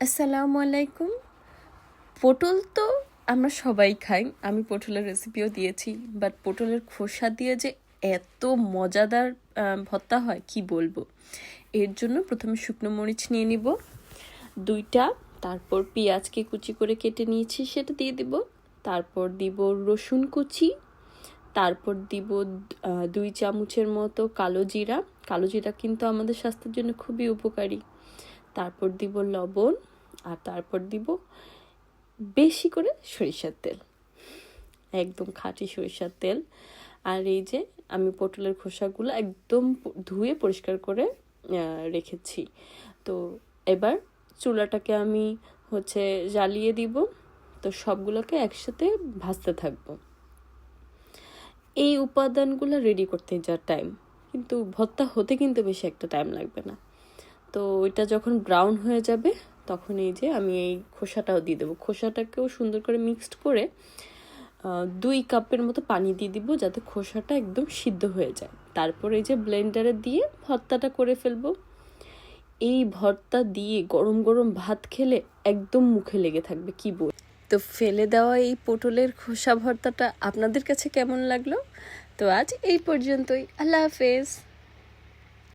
আসসালামু আলাইকুম। পটল তো আমরা সবাই খাই, আমি পটলের রেসিপিও দিয়েছি, বাট পটলের খোসা দিয়ে যে এত মজাদার ভর্তা হয় কি বলবো। এর জন্য প্রথমে শুকনো মরিচ নিয়ে নিব 2টা, তারপর পেঁয়াজকে কুচি করে কেটে নিয়েছি সেটা দিয়ে দিব, তারপর দিব রসুন কুচি, তারপর দিব 2 চামচের মতো কালো জিরা। কালো জিরা কিন্তু আমাদের স্বাস্থ্যের জন্য খুবই উপকারী। তারপর দিব লবণ, আর তারপর দিব বেশি করে সরিষার তেল, একদম খাঁটি সরিষার তেল। আর এই যে আমি পটলের খোসাগুলো একদম ধুয়ে পরিষ্কার করে রেখেছি। তো এবার চুলাটাকে আমি জ্বালিয়ে দিব, তো সবগুলোকে একসাথে ভাজতে থাকবো। এই উপাদানগুলো রেডি করতে যা টাইম, কিন্তু ভর্তা হতে কিন্তু বেশি একটা টাইম লাগবে না। তো ওইটা যখন ব্রাউন হয়ে যাবে তখন এই যে আমি এই খোসাটাও দিয়ে দেবো। খোসাটাকেও সুন্দর করে মিক্সড করে 2 কাপের মতো পানি দিয়ে দিব, যাতে খোসাটা একদম সিদ্ধ হয়ে যায়। তারপর এই যে ব্লেন্ডারে দিয়ে ভর্তাটা করে ফেলবো। এই ভর্তা দিয়ে গরম গরম ভাত খেলে একদম মুখে লেগে থাকবে কি বল। তো ফেলে দেওয়া এই পটলের খোসা ভর্তাটা আপনাদের কাছে কেমন লাগলো? তো আজ এই পর্যন্তই, আল্লাহ হাফেজ।